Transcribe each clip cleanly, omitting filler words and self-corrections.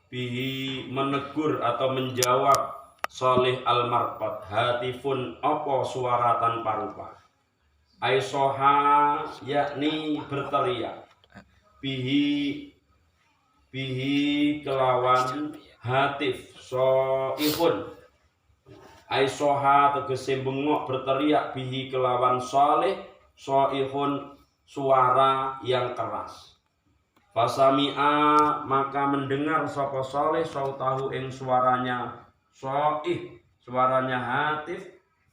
bihi menegur atau menjawab Salih al-marqad hatifun apa suara tanpa rupa aisoha yakni berteriak bihi kelawan hatif soihun aisoha tegese bengok berteriak bihi kelawan Salih soihun suara yang keras. Fasami'a maka mendengar sapa Salih sautahu ing suaranya Soih suaranya hatif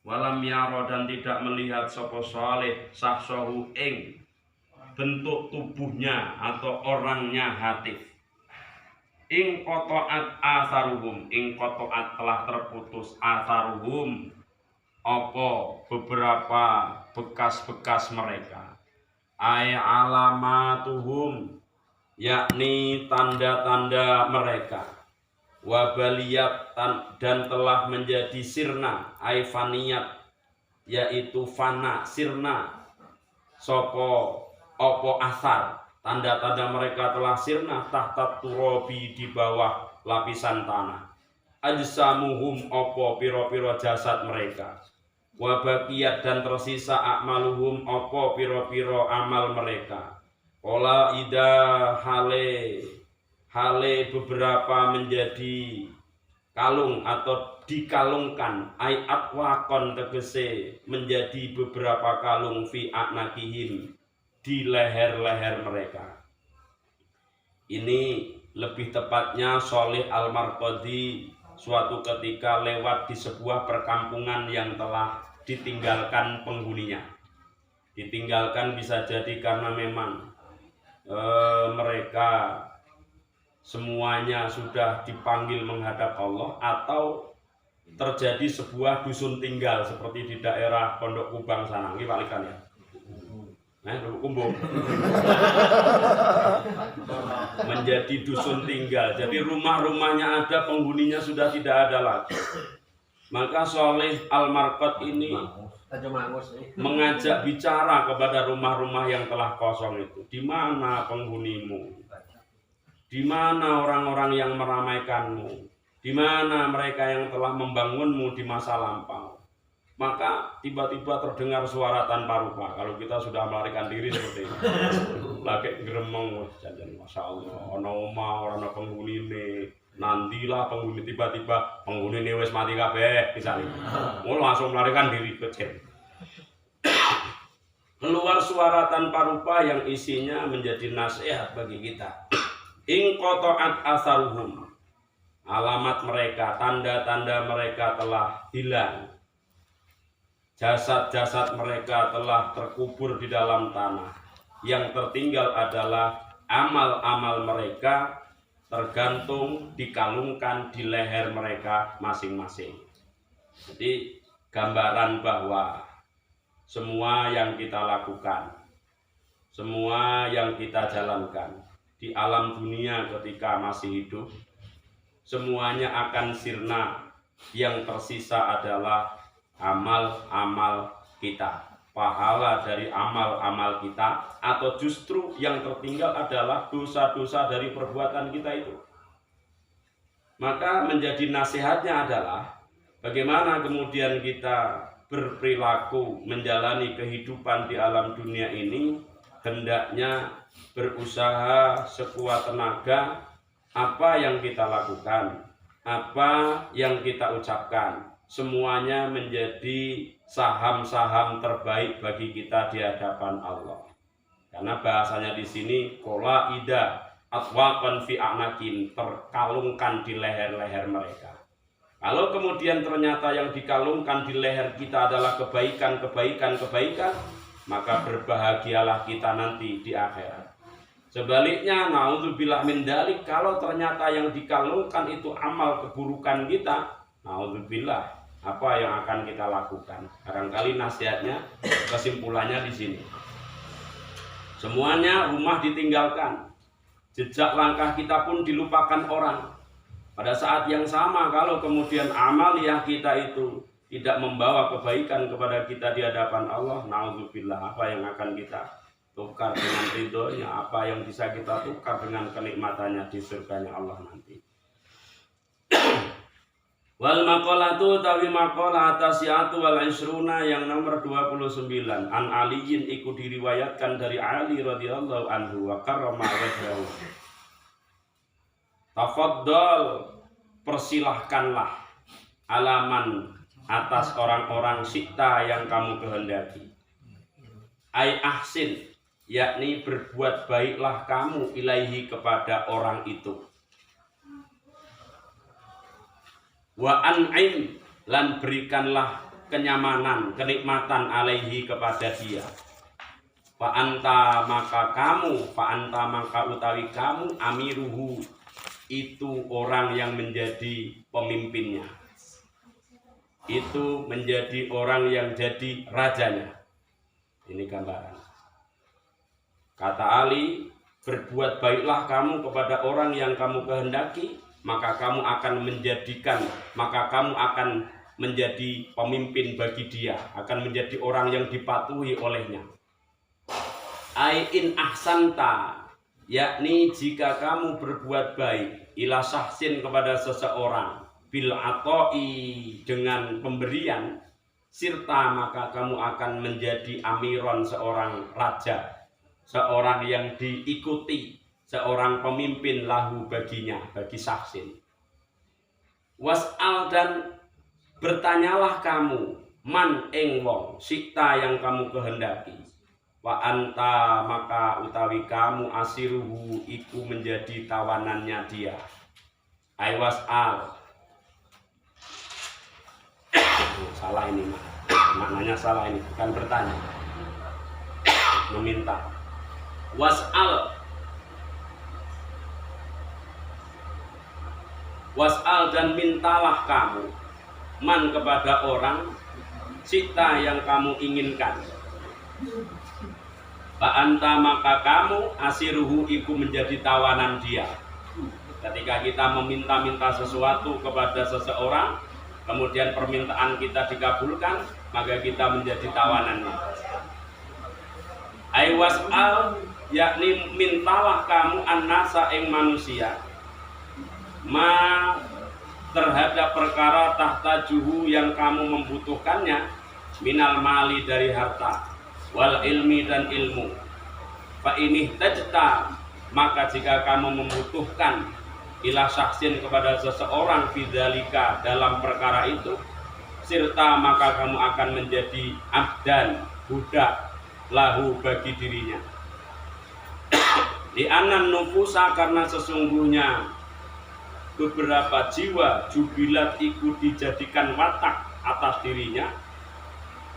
walam yaro dan tidak melihat sapa Salih sahsohu ing bentuk tubuhnya atau orangnya hatif. Ing kotoat asaruhum ing kotoat telah terputus asaruhum apa beberapa bekas-bekas mereka ay alamatuhum yakni tanda-tanda mereka wabaliyat dan telah menjadi sirna aifaniyat yaitu fana sirna sopo opo asar tanda-tanda mereka telah sirna tahta turobi di bawah lapisan tanah ajsamuhum opo piro-piro jasad mereka wabakiyat dan tersisa akmaluhum opo piro-piro amal mereka ola ida hale beberapa menjadi kalung atau dikalungkan ayat wakon tegese menjadi beberapa kalung fi aknakihim di leher-leher mereka. Ini lebih tepatnya Salih al-Marqadi suatu ketika lewat di sebuah perkampungan yang telah ditinggalkan penghuninya. Ditinggalkan bisa jadi karena memang mereka semuanya sudah dipanggil menghadap Allah atau terjadi sebuah dusun tinggal seperti di daerah Pondok Kubang sana. Ini Pak Likan ya. Kumbung. Menjadi dusun tinggal. Jadi rumah-rumahnya ada, penghuninya sudah tidak ada lagi. Maka Salih al-Marqad ini mengajak bicara kepada rumah-rumah yang telah kosong itu. Di mana penghunimu? Di mana orang-orang yang meramaikanmu? Di mana mereka yang telah membangunmu di masa lampau? Maka tiba-tiba terdengar suara tanpa rupa. Kalau kita sudah melarikan diri seperti ini, lagi geremeng, jajan, masya Allah, ono omah, ono penghuni ini, nantilah penghuni tiba-tiba penghuni ini wes mati kabeh, misalnya, mau langsung melarikan diri kecil. Keluar suara tanpa rupa yang isinya menjadi nasihat bagi kita. In qata'at asaruhum alamat mereka, tanda-tanda mereka telah hilang. Jasad-jasad mereka telah terkubur di dalam tanah. Yang tertinggal adalah amal-amal mereka tergantung dikalungkan di leher mereka masing-masing. Jadi gambaran bahwa semua yang kita lakukan, semua yang kita jalankan di alam dunia ketika masih hidup, semuanya akan sirna. Yang tersisa adalah amal-amal kita, pahala dari amal-amal kita, atau justru yang tertinggal adalah dosa-dosa dari perbuatan kita itu. Maka menjadi nasihatnya adalah bagaimana kemudian kita berperilaku menjalani kehidupan di alam dunia ini, hendaknya berusaha sekuat tenaga apa yang kita lakukan, apa yang kita ucapkan, semuanya menjadi saham-saham terbaik bagi kita di hadapan Allah. Karena bahasanya di sini kola ida atwaqan fi anakin, terkalungkan di leher-leher mereka. Kalau kemudian ternyata yang dikalungkan di leher kita adalah kebaikan, maka berbahagialah kita nanti di akhirat. Sebaliknya, naudzubillah min dzalik, kalau ternyata yang dikalungkan itu amal keburukan kita, naudzubillah, apa yang akan kita lakukan? Barangkali nasihatnya, kesimpulannya di sini. Semuanya rumah ditinggalkan, jejak langkah kita pun dilupakan orang. Pada saat yang sama, kalau kemudian amaliyah kita itu tidak membawa kebaikan kepada kita di hadapan Allah, naudzubillah, apa yang akan kita tukar dengan ridhonya, apa yang bisa kita tukar dengan kenikmatannya di surganya Allah nanti. Wal maqalatu tawi maqalah atasiatu wal isruna yang nomor 29 an aliyin iku diriwayatkan dari Ali radhiyallahu anhu wa karrama wajhahu. Tafaddal, persilahkanlah alaman atas orang-orang sita yang kamu kehendaki. Ai ahsin, yakni berbuat baiklah kamu ilaihi kepada orang itu. Wa an'im, lan berikanlah kenyamanan, kenikmatan alaihi kepada dia. Fa anta maka utawi kamu amiruhu, itu orang yang menjadi pemimpinnya. Itu menjadi orang yang jadi rajanya. Ini gambaran. Kata Ali, berbuat baiklah kamu kepada orang yang kamu kehendaki, maka kamu akan menjadi pemimpin bagi dia, akan menjadi orang yang dipatuhi olehnya. Ai in ahsanta, yakni jika kamu berbuat baik ila syahsin kepada seseorang, bil atoi dengan pemberian, sirta maka kamu akan menjadi amiron, seorang raja, seorang yang diikuti, seorang pemimpin lahu baginya, bagi syahsin. Was'al, dan bertanyalah kamu, man ing wong sikta yang kamu kehendaki. Wa anta maka utawi kamu asiruhu, iku menjadi tawanannya dia. Ai was'al. Salah ini, maknanya salah ini, bukan bertanya, meminta. Was'al dan mintalah kamu, man kepada orang sita yang kamu inginkan. Anta maka kamu asiruhu, iku menjadi tawanan dia. Ketika kita meminta-minta sesuatu kepada seseorang, kemudian permintaan kita dikabulkan, maka kita menjadi tawanannya. Ai was'al, yakni mintalah kamu annasa ing manusia, ma terhadap perkara tahtajuhu yang kamu membutuhkannya, minal mali dari harta, wal ilmi dan ilmu. Fa ini tajta, maka jika kamu membutuhkan ila syaksin kepada seseorang bidzalika dalam perkara itu, sirta maka kamu akan menjadi abdan, budak, lahu bagi dirinya. Di anan nufusa, karena sesungguhnya beberapa jiwa jubilat iku dijadikan watak atas dirinya,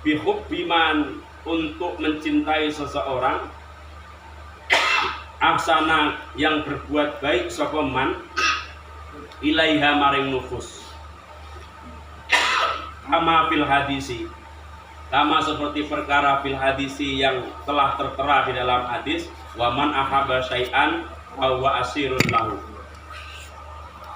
bihubbiman, untuk mencintai seseorang, ahsana yang berbuat baik sapa man ilaiha maring nufus, kama fil hadisi, sama seperti perkara fil hadisi yang telah tertera di dalam hadis, wa man ahabba syai'an wa huwa asirun lahu.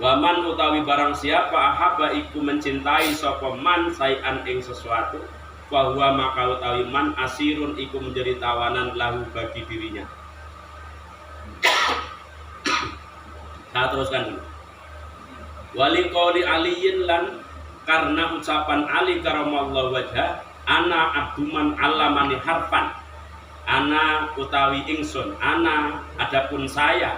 Wa man utawi barang siapa ahabba iku mencintai sapa man syai'an ing sesuatu, wa huwa maka utawi man asirun iku menjadi tawanan lahu bagi dirinya. Saya teruskan dulu. Wali qawli aliyin, lan karena ucapan Ali karamallahu wajha, ana abduman allamani harfan, ana utawi ingsun, ana adapun saya,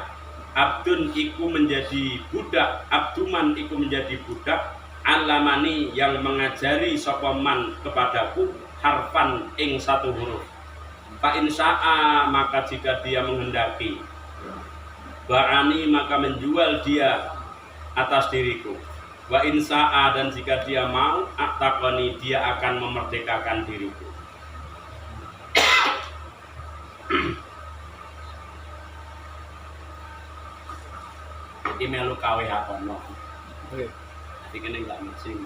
abdun iku menjadi budak, abduman iku menjadi budak, allamani yang mengajari sapa man kepadaku, harfan ing satu huruf. Fa insya'a maka jika dia menghendaki, ba'ani maka menjual dia atas diriku. Wa insya'a dan jika dia mau, atakoni dia akan memerdekakan diriku. Iki melu kawe akono. Oke. Iki kene enggak masing.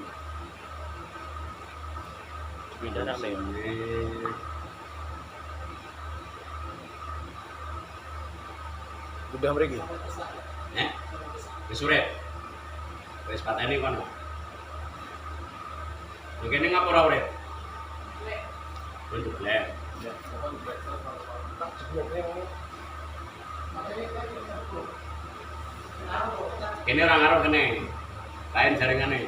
Beda nang udah mriki. Wis urip. Wis pateni kono. Mungkin ngapa ora urip? Untuk lek. Kene ora ngaruh kene. Lain jaringane.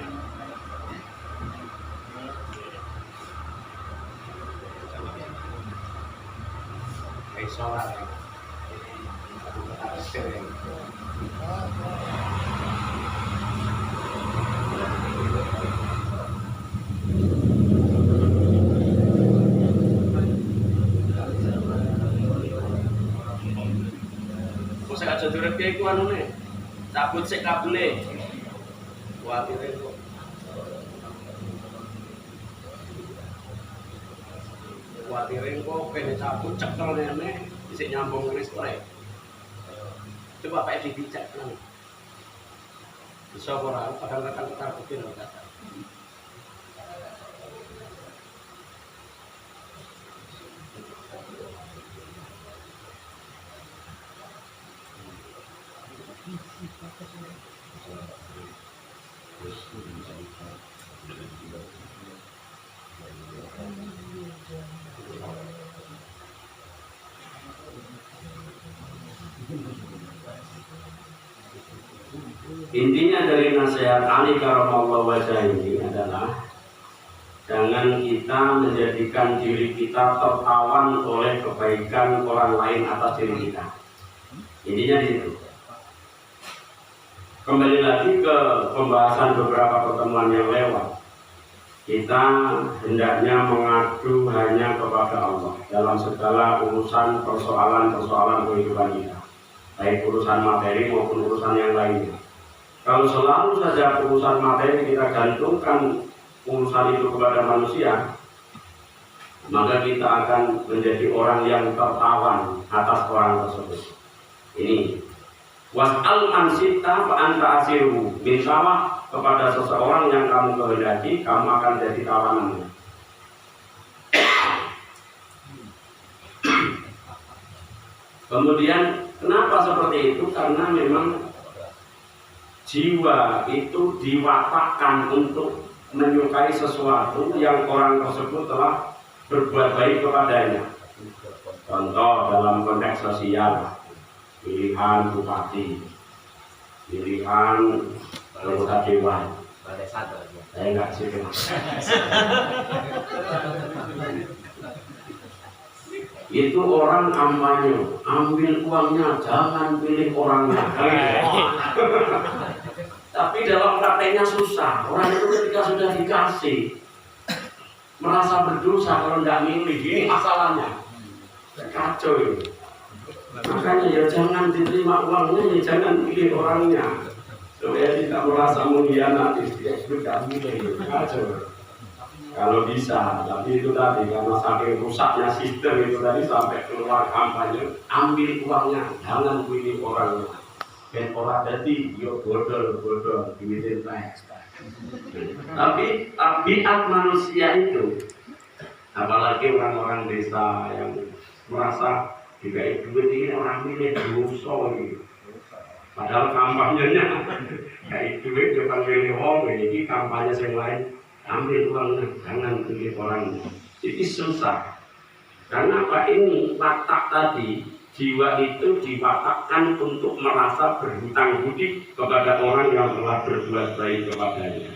aja durepke iku anune. Cabut sik kabele. Kuwatire kok. Kuwatire kok kene cabut cekel rene isih nyambung listrik. Coba Pak Edi dicek kan. Bisa ora kadang-kadang ketar-ketir kata. Intinya dari nasihat Ali karamallahu wajhah ini adalah jangan kita menjadikan diri kita tertawan oleh kebaikan orang lain atas diri kita. Intinya di situ. Kembali lagi ke pembahasan beberapa pertemuan yang lewat. Kita hendaknya mengadu hanya kepada Allah dalam segala urusan persoalan-persoalan kehidupan kita, baik urusan materi maupun urusan yang lainnya. Kalau selalu saja urusan materi kita gantungkan urusan itu kepada manusia, maka kita akan menjadi orang yang tertawan atas orang tersebut. Ini was'al man sita fa anta asiru. Mintalah kepada seseorang yang kamu kehendaki, kamu akan jadi tawanannya. Kemudian kenapa seperti itu? Karena memang jiwa itu diwatakkan untuk menyukai sesuatu yang orang tersebut telah berbuat baik kepadanya. Contoh dalam konteks sosial, pilihan bupati, pilihan anggota dewan. Saya nggak sih. Itu orang kampanye, ambil uangnya, jangan pilih orangnya. Tapi dalam prakteknya susah. Orang itu ketika sudah dikasih merasa berdosa kalau tidak milih. Ini masalahnya. Kacau ini. Makanya ya jangan diterima uangnya, ya jangan pilih orangnya. Supaya tidak merasa mengkhianati. Dia sudah milih. Kacau. Kalau bisa, tapi itu tadi karena saking rusaknya sistem itu tadi sampai keluar kampanye, ambil uangnya, jangan pilih orangnya. Dan orang tadi, yuk bodoh, duitin teks. Tapi tabiat manusia itu, apalagi orang-orang desa yang merasa dikai duit ini orang milih dosa gitu. Padahal kampanyenya kayak duit jangan milih orang, ini kampanye yang lain. Ambil uangnya, jangan pilih orangnya. Jadi susah. Karena apa ini watak tadi, jiwa itu diwatakkan untuk merasa berhutang budi kepada orang yang telah berbuat baik kepadanya.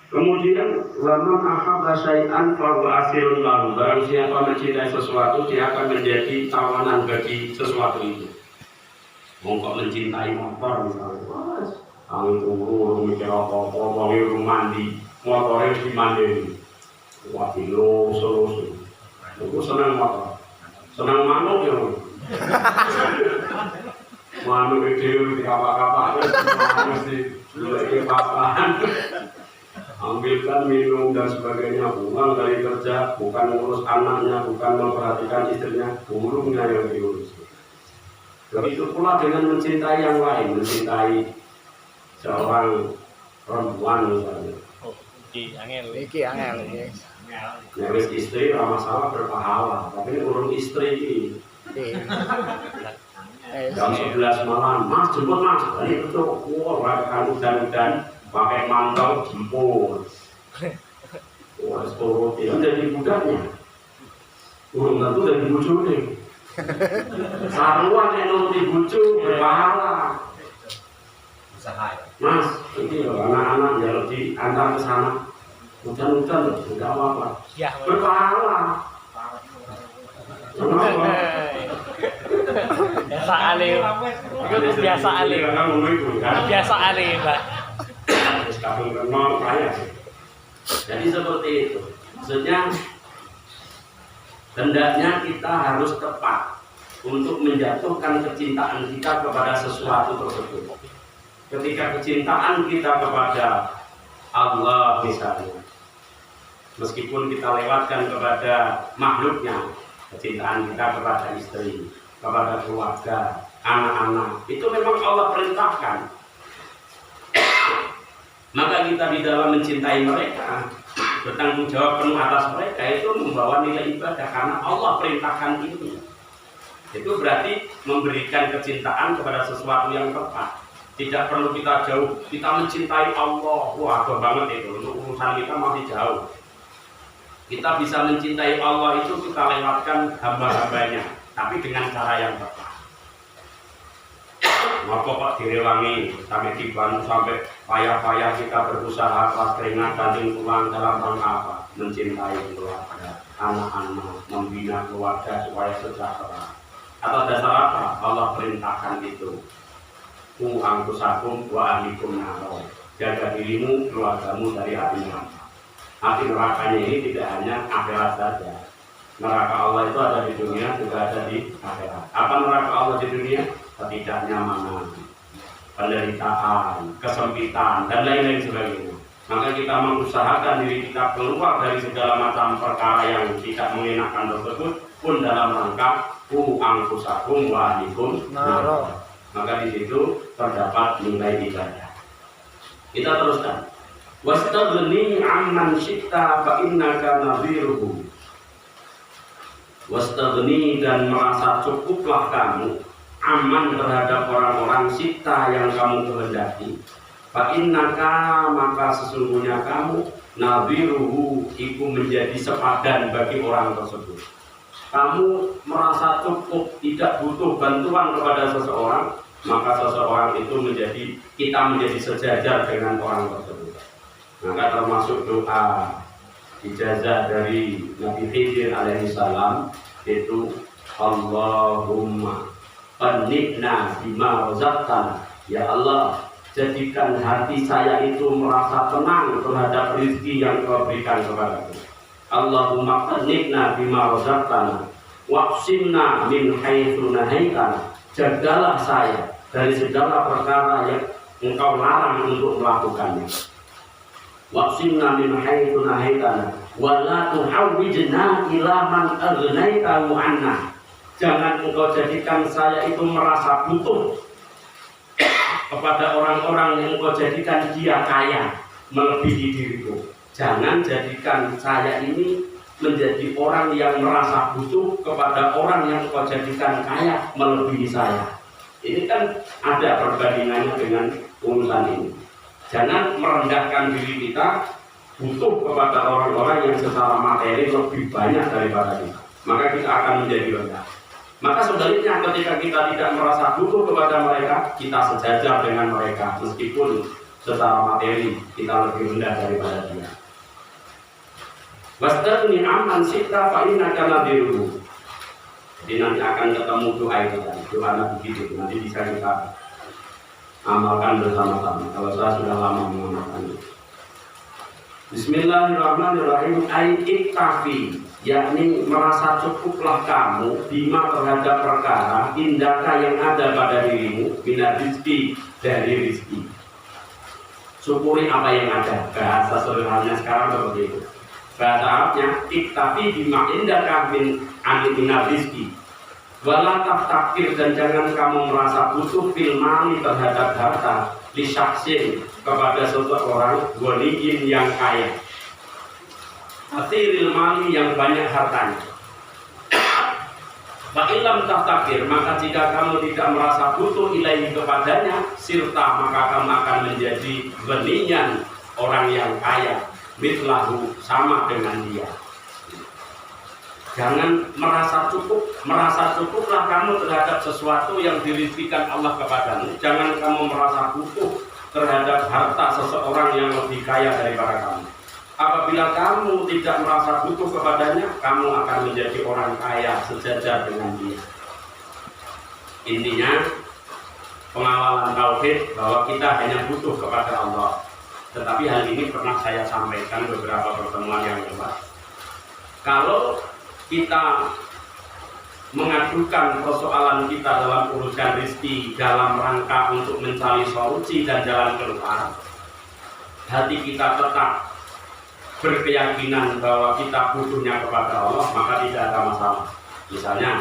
Kemudian lama ahabba syai'an fa huwa asirun lahu. Barang siapa mencintai sesuatu, dia akan menjadi tawanan bagi sesuatu itu. Mongko mencintai motor misalnya. Angin tunggu, mikir apa-apa, wangi mandi, motornya di mandi. Wah, dilo, selus. Aku senang motor. Senang manuk ya. Manuk itu di kapak-kapak, mesti lagi papan. Ambilkan minum dan sebagainya, pulang dari kerja, bukan ngurus anaknya, bukan memperhatikan istrinya, burungnya yang diurus. Begitu pula dengan mencintai yang lain, mencintai seorang perempuan misalnya. Oh, iki angel. Ya wis istri ora masalah berpahala, tapi ini urung istri iki. Jam 11 malam, Mas jemput Mas. Ini itu wah kan udan-udan pakai mantel jemput. Wah, sepuluh itu jadi budaknya. Urung tentu dari bojone. Saruan yang nuruti bojo berpahala. Mas, ini loh anak-anak ya di antar ke sana. Hujan-hujan loh, tidak apa-apa. Ya, berpahala. Kenapa? Biasa alim. Itu biasa alim. Biasa alim, Mbak. Sekarang kenal kaya. Jadi seperti itu. Maksudnya hendaknya kita harus tepat untuk menjatuhkan kecintaan kita kepada sesuatu tersebut. Ketika kecintaan kita kepada Allah misalnya, meskipun kita lewatkan kepada makhluknya, kecintaan kita kepada istri, kepada keluarga, anak-anak, itu memang Allah perintahkan. Maka kita di dalam mencintai mereka, bertanggung jawab penuh atas mereka, itu membawa nilai ibadah karena Allah perintahkan ini. Itu berarti memberikan kecintaan kepada sesuatu yang tepat. Tidak perlu kita jauh, kita mencintai Allah, wah jauh banget itu, untuk urusan kita masih jauh. Kita bisa mencintai Allah itu kita lewatkan hamba-hambanya, tapi dengan cara yang tepat. Maka kok direwangi sampai dibantu, sampai payah-payah kita berusaha, kelas keringat banting tulang dalam rangka apa? Mencintai keluarga, anak-anak, membina keluarga supaya sejahtera. Atas dasar apa? Allah perintahkan itu. Ku angkusakum wa ahlikum naro. Jaga dirimu, keluargamu dari api neraka. Api nerakanya ini tidak hanya akhirat saja. Neraka Allah itu ada di dunia, juga ada di akhirat. Apa neraka Allah di dunia? Ketidaknyamanan, penderitaan, kesempitan, dan lain-lain sebagainya. Maka kita mengusahakan diri kita keluar dari segala macam perkara yang tidak mengenakan tersebut pun dalam rangka ku angkusakum wa ahlikum naro. Maka di situ terdapat nilai ibadah. Kita teruskan. Wastaghni amman syi'ta fa innaka nadhiruhu. Wastaghni, dan merasa cukuplah kamu aman terhadap orang-orang syi'ta yang kamu kehendaki. Fa innaka, maka sesungguhnya kamu nadhiruhu, iku menjadi sepadan bagi orang tersebut. Kamu merasa cukup, tidak butuh bantuan kepada seseorang, maka seseorang itu kita menjadi sejajar dengan orang tersebut. Maka termasuk doa ijazah dari Nabi Khidir alaihissalam itu Allahumma qannibna bima razaqtana. Ya Allah, jadikan hati saya itu merasa tenang terhadap rezeki yang Kau berikan kepadaku. Allahumma qannibna bima razaqtana waqsimna min haitsu nahaitana. Jagalah saya dari segala perkara yang Engkau larang untuk melakukannya. Waqsimna min haitsu nahaitana wa la tuhawwijna ila man aghnaitahu anna. Jangan Engkau jadikan saya itu merasa butuh kepada orang-orang yang Engkau jadikan dia kaya melebihi diriku. Jangan jadikan saya ini menjadi orang yang merasa butuh kepada orang yang Engkau jadikan kaya melebihi saya. Ini kan ada perbandingannya dengan urusan ini. Jangan merendahkan diri kita butuh kepada orang-orang yang secara materi lebih banyak daripada kita. Maka kita akan menjadi rendah. Maka sebaliknya ketika kita tidak merasa butuh kepada mereka, kita sejajar dengan mereka meskipun secara materi kita lebih rendah daripada dia. Wastaghni amman syi'ta fa innaka nadhiruhu. Jadi nanti akan ketemu doa itu tadi, doanya begitu. Nanti bisa kita amalkan bersama-sama. Kalau saya sudah lama mengamalkannya. Bismillahirrahmanirrahim. Iktafi, yakni merasa cukuplah kamu bima terhadap perkara indaka yang ada pada dirimu binar rizki, dari rizki. Syukuri apa yang ada. Bahasa sederhananya sekarang seperti itu. Bahasa Arabnya iktafi bima indaka min binar rizki. Wala taftakir, dan jangan kamu merasa butuh fil mali terhadap harta lisyaksin kepada seseorang waliyin yang kaya, atiril mali yang banyak hartanya. Fa'ilam taftakir, maka jika kamu tidak merasa butuh ilaihi kepadanya, sirta, maka kamu akan menjadi ghaniyan, orang yang kaya, mitlahu, sama dengan dia. Jangan merasa cukuplah kamu terhadap sesuatu yang dirizkikan Allah kepadamu. Jangan kamu merasa butuh terhadap harta seseorang yang lebih kaya daripada kamu. Apabila kamu tidak merasa butuh kepadanya, kamu akan menjadi orang kaya sejajar dengan dia. Intinya, pengawalan tauhid bahwa kita hanya butuh kepada Allah. Tetapi hal ini pernah saya sampaikan beberapa pertemuan yang lewat. Kalau kita mengadukan persoalan kita dalam urusan rezeki dalam rangka untuk mencari solusi dan jalan keluar, hati kita tetap berkeyakinan bahwa kita butuhnya kepada Allah, maka tidak ada masalah. Misalnya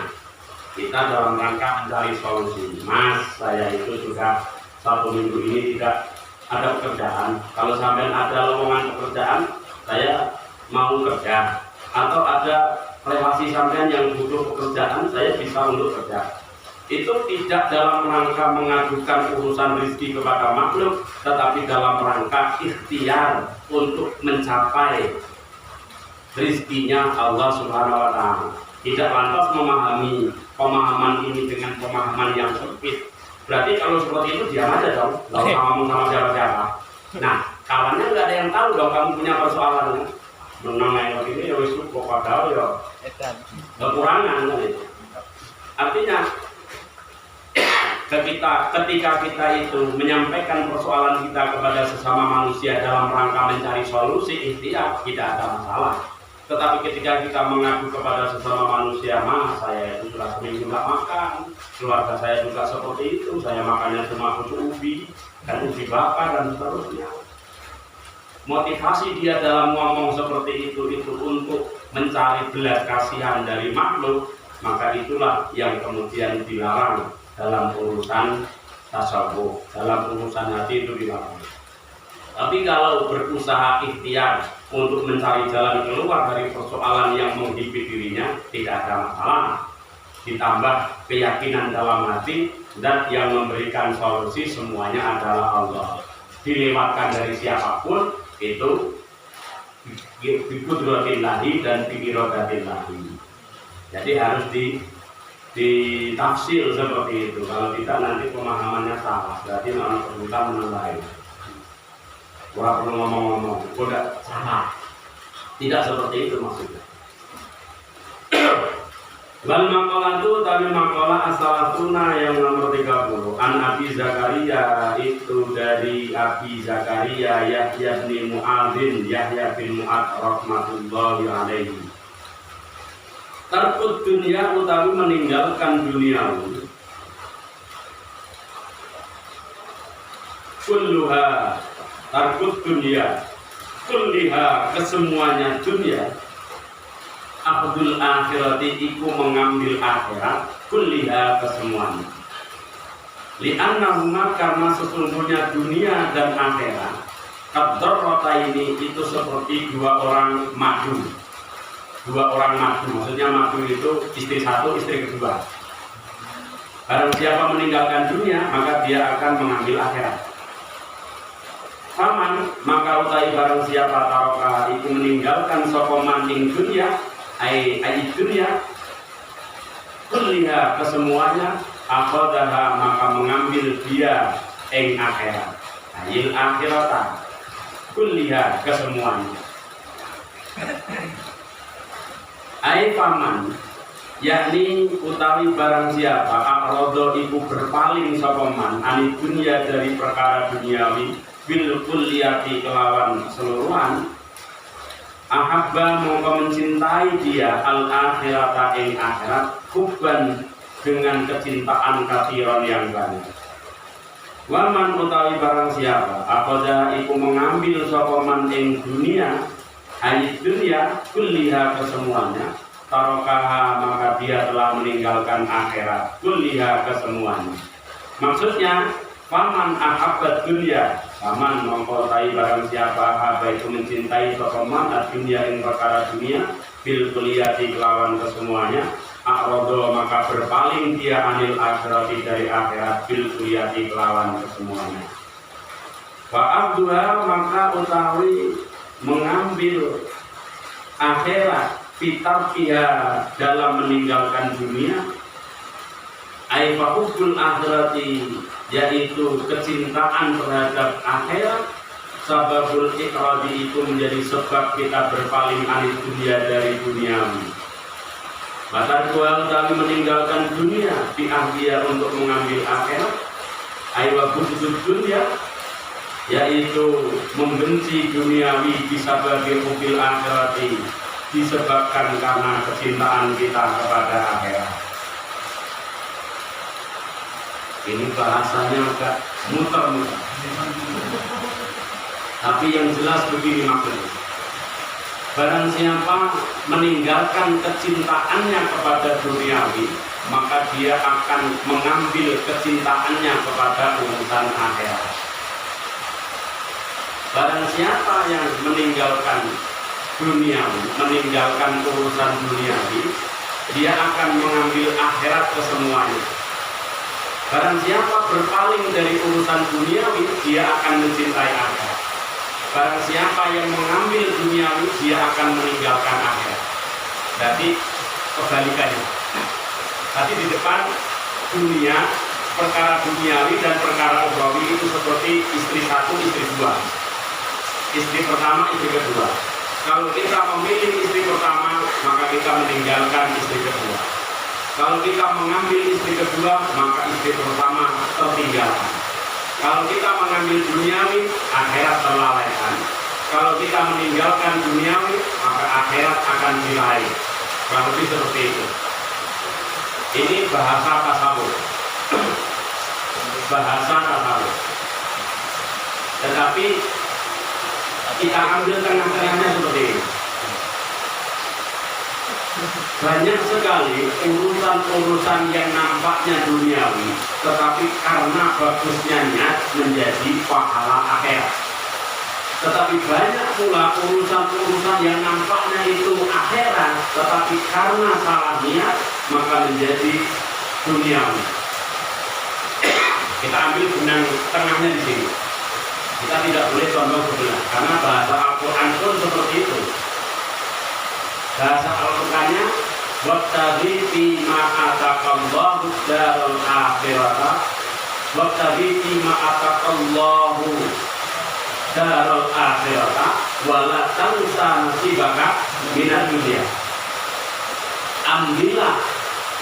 kita dalam rangka mencari solusi, Mas, saya itu juga 1 minggu ini tidak ada pekerjaan. Kalau sampai ada lowongan pekerjaan, saya mau kerja. Atau ada relasi sampean yang butuh pekerjaan, saya bisa untuk kerja. Itu tidak dalam rangka mengajukan urusan rezeki kepada makhluk, tetapi dalam rangka ikhtiar untuk mencapai rezekinya Allah Subhanahu wa Ta'ala. Tidak lantas memahami pemahaman ini dengan pemahaman yang sempit. Berarti kalau seperti itu diam aja dong, nggak usah ngomong sama siapa-siapa. Nah, kawannya nggak ada yang tahu dong kamu punya persoalan. Menang ini ya wis cukup, padahal ya kekurangan kan itu. Artinya ketika kita itu menyampaikan persoalan kita kepada sesama manusia dalam rangka mencari solusi, ikhtiar, tidak ada masalah. Tetapi ketika kita mengadu kepada sesama manusia, Mas, saya itu sudah sering nggak makan, keluarga saya juga seperti itu, saya makannya cuma ubi dan ubi bakar dan seterusnya. Motivasi dia dalam ngomong seperti itu untuk mencari belas kasihan dari makhluk, maka itulah yang kemudian dilarang dalam urusan tasawuf, dalam urusan hati itu dilarang. Tapi kalau berusaha ikhtiar untuk mencari jalan keluar dari persoalan yang menghibur dirinya, tidak ada masalah. Ditambah keyakinan dalam hati dan yang memberikan solusi semuanya adalah Allah. Dilewatkan dari siapapun itu biqudratillahi dan biiradatillahi. Jadi harus ditafsir seperti itu. Kalau tidak nanti pemahamannya salah, berarti orang kita menambahin. Orang perlu ngomong-ngomong, udah salah. Tidak seperti itu maksudnya. Wal maqalah itu tapi maqalah as-salatuna yang nomor 30. An Abi Zakaria, itu dari Abi Zakaria Yahya bin Mu'adzin, Yahya bin Mu'adz rahmatullahi alaihi. Tarkut dunia utawi meninggalkan dunia. Kulluha, tarkut dunia, kulliha, kesemuanya dunia. Abdul akhirati, iku mengambil akhirat, kulliha, kesemuanya. Li'annahuma, karena sesungguhnya dunia dan akhirat, qad-darrata ini itu seperti dua orang madu. Dua orang madu, maksudnya madu itu istri satu, istri kedua. Barang siapa meninggalkan dunia, maka dia akan mengambil akhirat. Faman, maka utai barang siapa taroka itu meninggalkan sokoman ing dunia, ai dunia, kulliha, kesemuanya, akhadaha, maka mengambil dia ing akhirat. Ayil akhirata, kulliha, kesemuanya. Ai faman, yakni utawi barang siapa akrodo iku berpaling sokoman ani dunia dari perkara duniawi bil kulliyati kelawan keseluruhan, ahabba mongko mencintai dia al akhirata ing akhirat hubban dengan kecintaan katsiran yang banyak. Waman utawi barang siapa akoda iku mengambil sokoman ing dunia ayat dunia kulliha, kesemuanya, tarokaha, maka dia telah meninggalkan akhirat, kulliha, kesemuanya. Maksudnya faman ahabbat dunia, faman mengkotai barang siapa ahabba itu mencintai sokoman dunia ing perkara dunia bil kulliyati kelawan kesemuanya, akrodo, maka berpaling dia anil akhirati dari akhirat bil kulliyati kelawan kesemuanya. Wa abduha, maka utawi mengambil akhirat fitarkiha, dalam meninggalkan dunia, aifahubul akhirati, yaitu kecintaan terhadap akhirat, sababul ikradi, itu menjadi sebab kita berpaling anil dunia dari duniawi. Maka dua kali meninggalkan dunia diambil untuk mengambil akhirat, aifahubul dunia, yaitu membenci duniawi disebabkan mobil akhirati, disebabkan karena kecintaan kita kepada akhirat. Ini bahasanya agak muter-muter. Tapi yang jelas begini maksudnya. Barang siapa meninggalkan kecintaannya kepada duniawi, maka dia akan mengambil kecintaannya kepada urusan akhirat. Barang siapa yang meninggalkan duniawi, meninggalkan urusan duniawi, dia akan mengambil akhirat kesemuanya. Barang siapa berpaling dari urusan duniawi, dia akan mencintai akhirat. Barang siapa yang mengambil duniawi, dia akan meninggalkan akhirat. Jadi kebalikannya. Tadi di depan dunia, perkara duniawi dan perkara ukhrawi itu seperti istri satu, istri dua. Istri pertama, istri kedua. Kalau kita memilih istri pertama, maka kita meninggalkan istri kedua. Kalau kita mengambil istri kedua, maka istri pertama tertinggalkan. Kalau kita mengambil duniawi, akhirat terlalaikan. Kalau kita meninggalkan duniawi, maka akhirat akan diraih. Kurang lebih seperti itu. Ini bahasa tasawuf. Bahasa tasawuf. Tetapi kita ambil tengah-tengahnya seperti ini. Banyak sekali urusan-urusan yang nampaknya duniawi, tetapi karena bagusnya niat menjadi pahala akhirat. Tetapi banyak pula urusan-urusan yang nampaknya itu akhirat, tetapi karena salah niat maka menjadi duniawi. Kita ambil benang tengahnya di sini. Kita tidak boleh condong sebelah, karena bahasa Al-Quran pun seperti itu. Bahasa Al-Qurannya wabtaghi fima ataqallahu darul akhirata wabtaghi fima ataqallahu darul akhirata wala tansa nasibaka minad dunya. Ambillah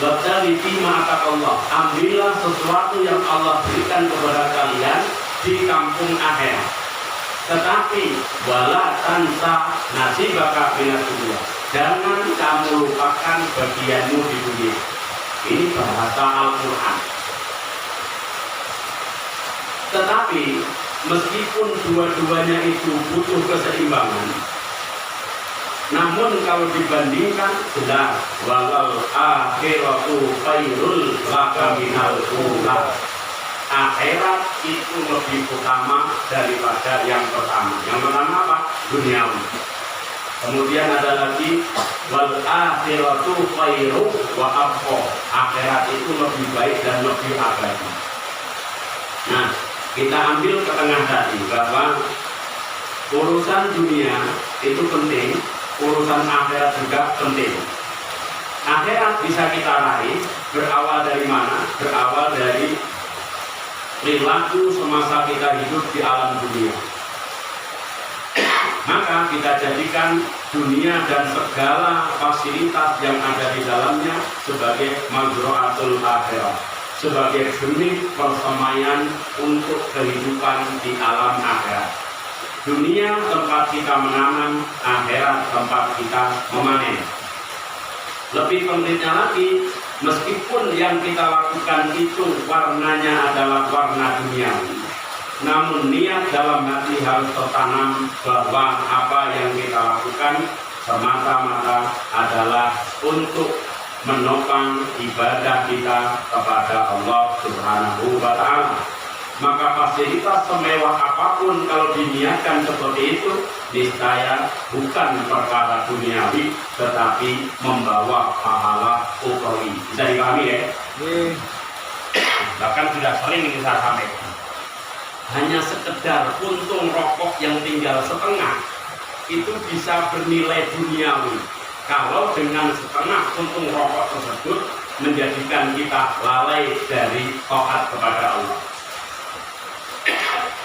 wabtaghi fima ataqallah, ambillah sesuatu yang Allah berikan kepada kalian di kampung akhirat. Tetapi wala tansa nasibaka minad dunya, jangan kamu lupakan bagianmu di dunia. Ini bahasa Al-Quran. Tetapi meskipun dua-duanya itu butuh keseimbangan, namun kalau dibandingkan jelas walal akhiratu khairul laka minal ula. Akhirat itu lebih utama daripada yang pertama. Yang pertama apa? Duniawi. Kemudian ada lagi wal akhiratu khairu wa abqa. Akhirat itu lebih baik dan lebih abadi. Nah, kita ambil ke tengah tadi bahwa urusan dunia itu penting, urusan akhirat juga penting. Akhirat bisa kita raih berawal dari mana? Berawal dari perilaku semasa kita hidup di alam dunia. Maka kita jadikan dunia dan segala fasilitas yang ada di dalamnya sebagai mazra'atul akhirah, sebagai benih persemaian untuk kehidupan di alam akhirat. Dunia tempat kita menanam, akhirat tempat kita memanen. Lebih pentingnya lagi, meskipun yang kita lakukan itu warnanya adalah warna duniawi, namun niat dalam hati harus tertanam bahwa apa yang kita lakukan semata-mata adalah untuk menopang ibadah kita kepada Allah Subhanahu wa Ta'ala. Maka fasilitas semewah apapun kalau diniatkan seperti itu, niscaya bukan perkara duniawi, tetapi membawa pahala ukhrawi. Bisa dipahami ya? Bahkan sudah sering ini saya sampaikan. Hanya sekedar puntung rokok yang tinggal setengah itu bisa bernilai duniawi kalau dengan setengah puntung rokok tersebut menjadikan kita lalai dari taat kepada Allah.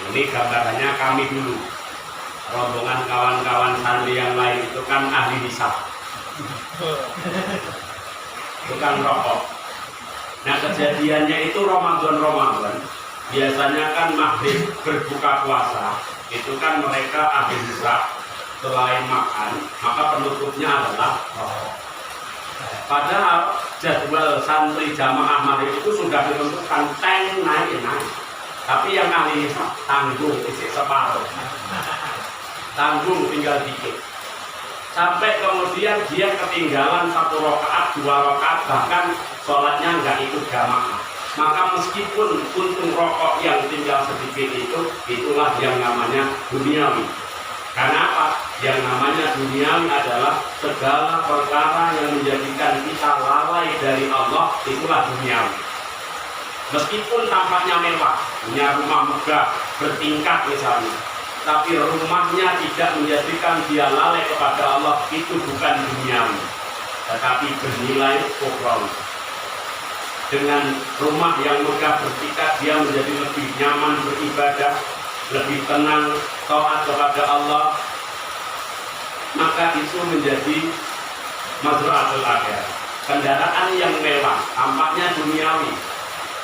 Ini gambarannya kami dulu, rombongan kawan-kawan santri yang lain itu kan ahli hisab, bukan rokok. Nah, kejadiannya itu Ramadan, biasanya kan maghrib berbuka puasa, itu kan mereka ahli hisab, selain makan, maka penutupnya adalah rokok. Padahal jadwal santri jamaah maghrib itu sudah ditentukan naik. Tapi yang ahli tanggung isi separuh, tanggung tinggal dikit. Sampai kemudian dia ketinggalan 1 rakaat, 2 rakaat, bahkan sholatnya nggak ikut jamaah. Maka meskipun untung rokok yang tinggal sedikit itu, itulah yang namanya duniawi. Karena apa? Yang namanya duniawi adalah segala perkara yang menjadikan kita lalai dari Allah, itulah duniawi. Meskipun tampaknya mewah, punya rumah megah, bertingkat misalnya, tapi rumahnya tidak menjadikan dia lalai kepada Allah, itu bukan duniawi, tetapi bernilai ukhrawi. Dengan rumah yang megah bertingkat, dia menjadi lebih nyaman beribadah, lebih tenang, taat kepada Allah, maka itu menjadi mazra'atul akhirah. Kendaraan yang mewah, tampaknya duniawi,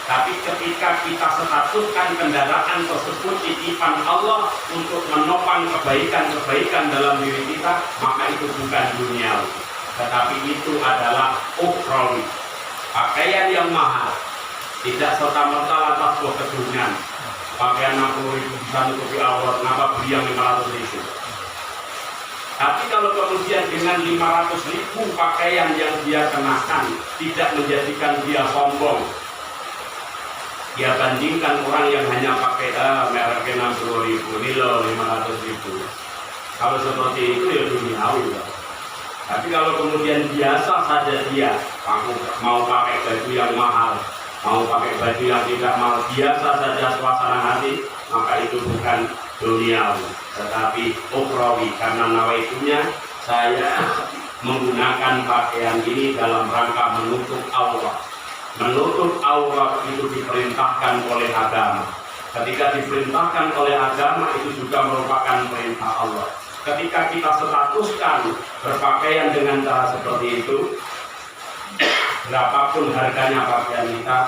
tapi ketika kita statuskan kendaraan tersebut titipan Allah untuk menopang kebaikan-kebaikan dalam diri kita, maka itu bukan duniawi, tetapi itu adalah ukhrawi. Pakaian yang mahal tidak serta-merta lantas buat kedunian. Pakaian 60.000 bisa nutupi aurat, kenapa beli yang 500.000? Tapi kalau kemudian dengan 500.000 pakaian yang dia kenakan tidak menjadikan dia sombong, dia bandingkan orang yang hanya pakai mereknya 60.000, Milo 500.000. Kalau seperti itu ya duniawi. Tapi kalau kemudian biasa saja dia, aku mau pakai baju yang mahal, mau pakai baju yang tidak mahal, biasa saja suasana hati, maka itu bukan duniawi, tetapi ukhrawi. Karena nawaitunya saya menggunakan pakaian ini dalam rangka menutup aurat. Menutup aurat itu diperintahkan oleh agama. Ketika diperintahkan oleh agama, itu juga merupakan perintah Allah. Ketika kita statuskan berpakaian dengan cara seperti itu, berapapun harganya pakaian kita,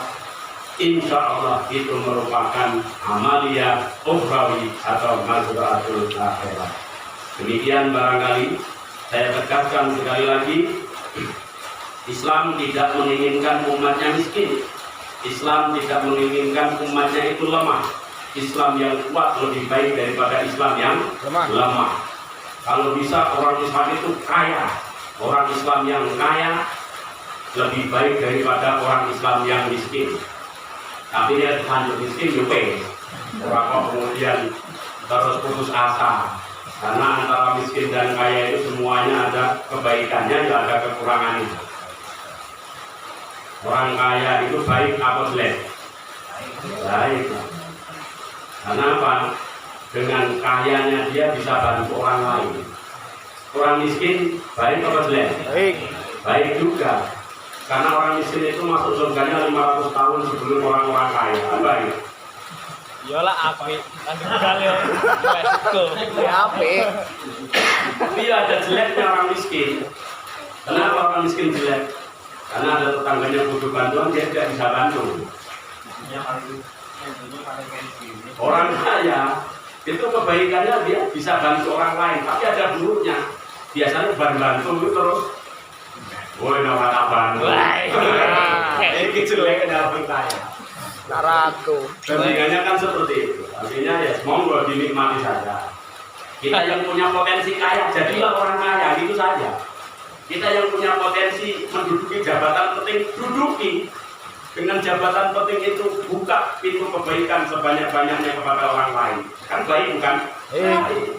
insya Allah itu merupakan amalia ukhrawi atau mazra'atul akhirah. Demikian barangkali saya tegaskan sekali lagi, Islam tidak menginginkan umatnya miskin. Islam tidak menginginkan umatnya itu lemah. Islam yang kuat lebih baik daripada Islam yang lemah. Kalau bisa orang Islam itu kaya, orang Islam yang kaya lebih baik daripada orang Islam yang miskin. Tapi dia lanjut miskin juga, orang kok kemudian terus putus asa. Karena antara miskin dan kaya itu semuanya ada kebaikannya, ya ada kekurangannya. Orang kaya itu baik apa jelek? Baik. Karena apa? Dengan kayanya dia bisa bantu orang lain. Orang miskin baik apa jelek? Baik. Baik juga. Karena orang miskin itu masuk surganya 500 tahun sebelum orang-orang kaya. Baik. Yolah api, nanti kali ya api. Tapi ada jeleknya orang miskin. Kenapa orang miskin jelek? Karena ada tetangganya butuh bantuan, dia tidak bisa bantu. Orang kaya itu kebaikannya dia bisa bantu orang lain, tapi ada buruknya. Biasanya bantu itu terus, woi nama tak bantu. Ini jeleknya orang kaya. Naraku. Bandingannya kan seperti itu. Artinya ya monggo dinikmati saja. Kita yang punya potensi kaya, jadilah orang kaya, itu saja. Kita yang punya potensi menduduki jabatan penting, duduki. Dengan jabatan penting itu buka pintu kebaikan sebanyak-banyaknya kepada orang lain. Kan baik bukan? Baik.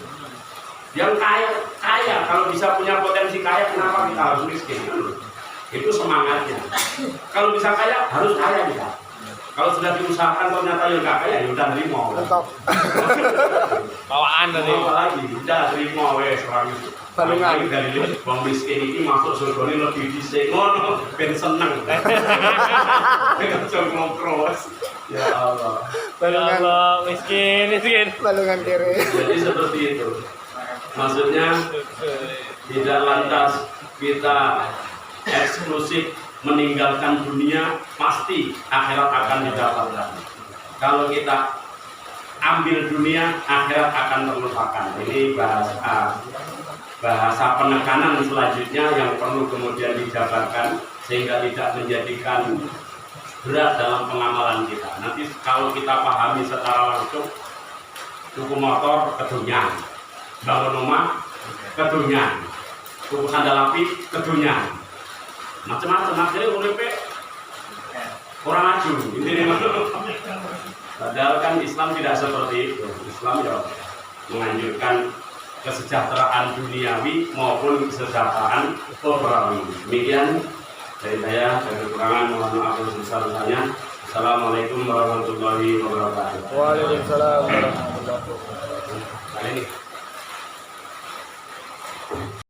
Yang kaya, kalau bisa punya potensi kaya, kenapa kita harus miskin? Itu semangatnya. Kalau bisa kaya, harus kaya kita. Kalau sudah diusahakan ternyata yang nggak kaya, ya udah terima. Bawaan tadi. Apa lagi? Udah terima wes orang itu. Balungan dari bang miskin ini masuk surga ini lebih disengon, ben seneng. Dengan jongkok cross. Ya Allah. Ya Allah, miskin. Balungan kiri. Jadi seperti itu. Maksudnya tidak lantas kita eksklusif meninggalkan dunia, pasti akhirat akan didapatkan. Kalau kita ambil dunia, akhirat akan terlupakan. Ini bahasa bahasa penekanan selanjutnya yang perlu kemudian dijabarkan sehingga tidak menjadikan berat dalam pengamalan kita. Nanti kalau kita pahami secara langsung, tuku motor kedunyan, bangun rumah kedunyan, tuku sandal api kedunyan, macam-macam. Akhirnya uripe kurang maju. Ini padahal kan Islam tidak seperti itu. Islam ya menganjurkan kesejahteraan duniawi maupun kesejahteraan ukhrawi. Demikian dari saya, dari kekurangan mohon maaf sebesar-besarnya. Assalamualaikum warahmatullahi wabarakatuh. Waalaikumsalam warahmatullahi wabarakatuh. Kali ini